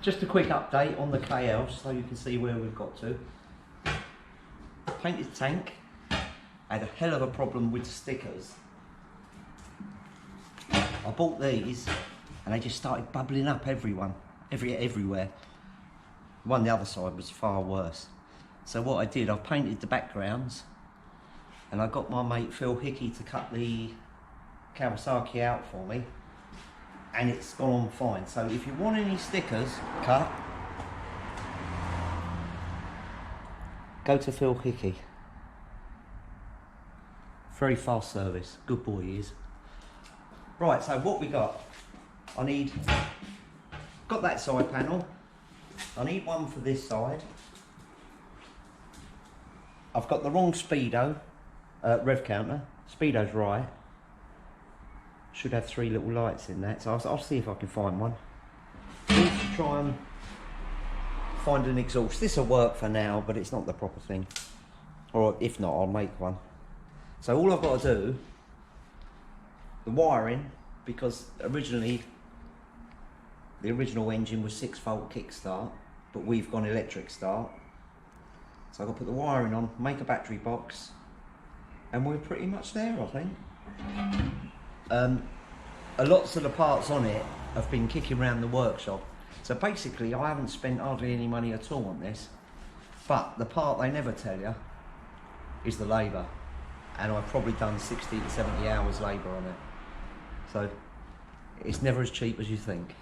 Just a quick update on the KL so you can see where we've got to. Painted tank, had a hell of a problem with stickers. I bought these and they just started bubbling up everywhere. The one on the other side was far worse. So what I did, I've painted the backgrounds and I got my mate Phil Hickey to cut the Kawasaki out for me, and it's gone on fine. So if you want any stickers cut, go to Phil Hickey. Very fast service, good boy he is. Right, so what we got? Got that side panel. I need one for this side. I've got the wrong speedo, rev counter. Speedo's right. Should have 3 little lights in that, so I'll see if I can find one. Need to try and find an exhaust. This will work for now, but it's not the proper thing. Or if not, I'll make one. So all I've got to do, the wiring, because originally the original engine was 6-volt kickstart, but we've gone electric start. So I've got to put the wiring on, make a battery box, and we're pretty much there, I think. Lots of the parts on it have been kicking around the workshop. So basically I haven't spent hardly any money at all on this, but the part they never tell you is the labour. And I've probably done 60 to 70 hours labour on it. So it's never as cheap as you think.